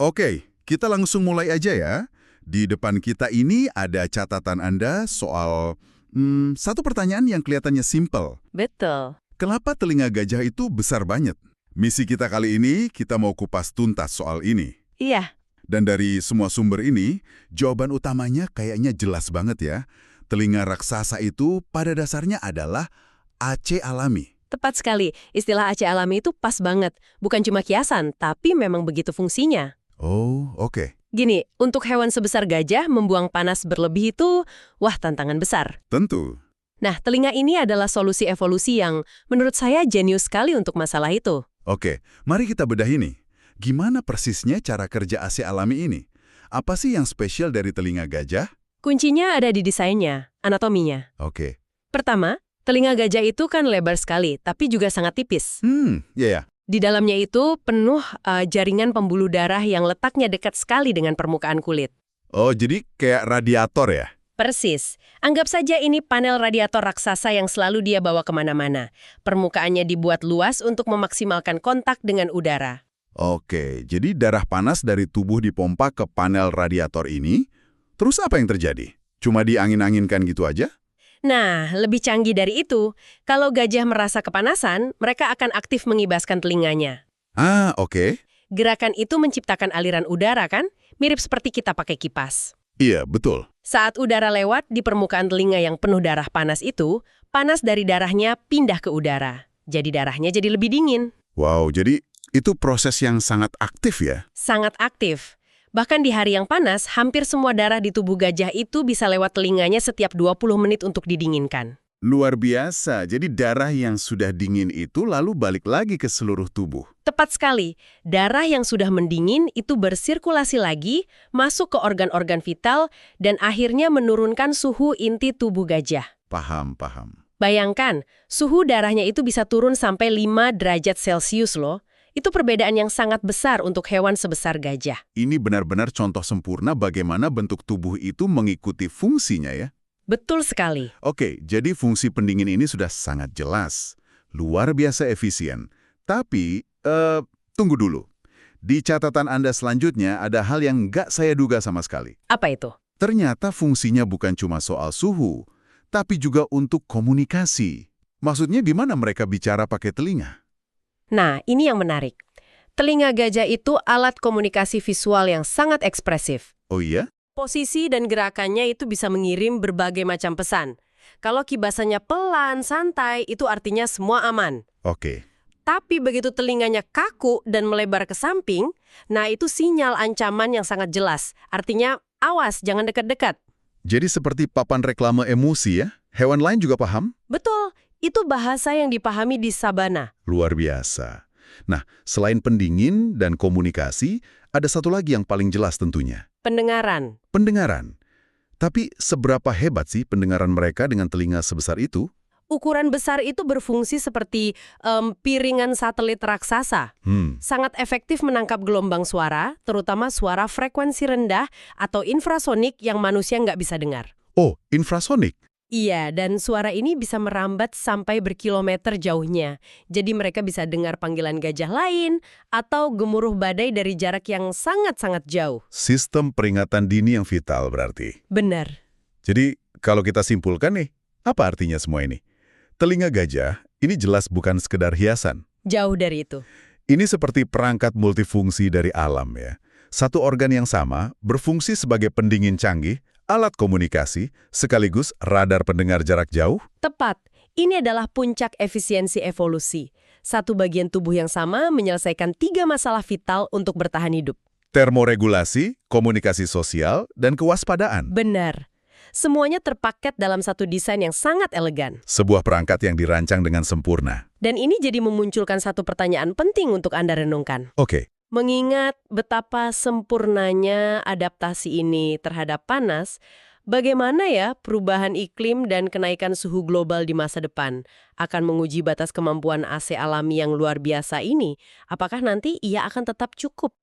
Oke, kita langsung mulai aja ya. Di depan kita ini ada catatan Anda soal satu pertanyaan yang kelihatannya simpel. Betul. Kenapa telinga gajah itu besar banget? Misi kita kali ini, kita mau kupas tuntas soal ini. Iya, Dan dari semua sumber ini, jawaban utamanya kayaknya jelas banget ya. Telinga raksasa itu pada dasarnya adalah AC alami. tepat sekali. Istilah AC alami itu pas banget. Bukan cuma kiasan, tapi memang begitu fungsinya. Oh, oke. Gini, untuk hewan sebesar gajah membuang panas berlebih itu, wah tantangan besar. Tentu. Nah, telinga ini adalah solusi evolusi yang menurut saya jenius sekali untuk masalah itu. Oke, mari kita bedah ini. Gimana persisnya cara kerja AC alami ini? Apa sih yang spesial dari telinga gajah? Kuncinya ada di desainnya, anatominya. Oke. Pertama, telinga gajah itu kan lebar sekali, tapi juga sangat tipis. Ya. Di dalamnya itu penuh jaringan pembuluh darah yang letaknya dekat sekali dengan permukaan kulit. Oh, jadi kayak radiator ya? Persis. Anggap saja ini panel radiator raksasa yang selalu dia bawa kemana-mana. Permukaannya dibuat luas untuk memaksimalkan kontak dengan udara. Oke, jadi darah panas dari tubuh dipompa ke panel radiator ini, terus apa yang terjadi? Cuma diangin-anginkan gitu aja? Nah, lebih canggih dari itu, kalau gajah merasa kepanasan, mereka akan aktif mengibaskan telinganya. Ah, oke. Gerakan itu menciptakan aliran udara kan? Mirip seperti kita pakai kipas. Iya, betul. Saat udara lewat di permukaan telinga yang penuh darah panas itu, panas dari darahnya pindah ke udara. Jadi darahnya jadi lebih dingin. Wow, jadi itu proses yang sangat aktif ya? Sangat aktif. Bahkan di hari yang panas, hampir semua darah di tubuh gajah itu bisa lewat telinganya setiap 20 menit untuk didinginkan. Luar biasa, jadi darah yang sudah dingin itu lalu balik lagi ke seluruh tubuh. Tepat sekali, darah yang sudah mendingin itu bersirkulasi lagi, masuk ke organ-organ vital, dan akhirnya menurunkan suhu inti tubuh gajah. Paham. Bayangkan, suhu darahnya itu bisa turun sampai 5 derajat Celcius loh. Itu perbedaan yang sangat besar untuk hewan sebesar gajah. Ini benar-benar contoh sempurna bagaimana bentuk tubuh itu mengikuti fungsinya ya. Betul sekali. Oke, jadi fungsi pendingin ini sudah sangat jelas. Luar biasa efisien. Tapi, tunggu dulu. Di catatan Anda selanjutnya ada hal yang nggak saya duga sama sekali. Apa itu? Ternyata fungsinya bukan cuma soal suhu, tapi juga untuk komunikasi. Maksudnya gimana mereka bicara pakai telinga? Nah, ini yang menarik. Telinga gajah itu alat komunikasi visual yang sangat ekspresif. Oh iya? Posisi dan gerakannya itu bisa mengirim berbagai macam pesan. Kalau kibasannya pelan, santai, itu artinya semua aman. Oke. Tapi begitu telinganya kaku dan melebar ke samping, nah itu sinyal ancaman yang sangat jelas. Artinya, awas, jangan dekat-dekat. Jadi seperti papan reklame emosi ya? Hewan lain juga paham? Betul, itu bahasa yang dipahami di sabana. Luar biasa. Nah, selain pendingin dan komunikasi, ada satu lagi yang paling jelas tentunya. Pendengaran. Pendengaran. Tapi seberapa hebat sih pendengaran mereka dengan telinga sebesar itu? Ukuran besar itu berfungsi seperti piringan satelit raksasa. Sangat efektif menangkap gelombang suara, terutama suara frekuensi rendah atau infrasonik yang manusia nggak bisa dengar. Oh, infrasonik? Iya, dan suara ini bisa merambat sampai berkilometer jauhnya. Jadi mereka bisa dengar panggilan gajah lain atau gemuruh badai dari jarak yang sangat-sangat jauh. Sistem peringatan dini yang vital berarti. Benar. Jadi, kalau kita simpulkan nih, apa artinya semua ini? Telinga gajah, ini jelas bukan sekedar hiasan. Jauh dari itu. Ini seperti perangkat multifungsi dari alam ya. Satu organ yang sama berfungsi sebagai pendingin canggih, alat komunikasi, sekaligus radar pendengar jarak jauh? Tepat. Ini adalah puncak efisiensi evolusi. Satu bagian tubuh yang sama menyelesaikan 3 masalah vital untuk bertahan hidup. Termoregulasi, komunikasi sosial, dan kewaspadaan. Benar. Semuanya terpaket dalam satu desain yang sangat elegan. Sebuah perangkat yang dirancang dengan sempurna. Dan ini jadi memunculkan satu pertanyaan penting untuk Anda renungkan. Oke. Mengingat betapa sempurnanya adaptasi ini terhadap panas, bagaimana ya perubahan iklim dan kenaikan suhu global di masa depan akan menguji batas kemampuan AC alami yang luar biasa ini? Apakah nanti ia akan tetap cukup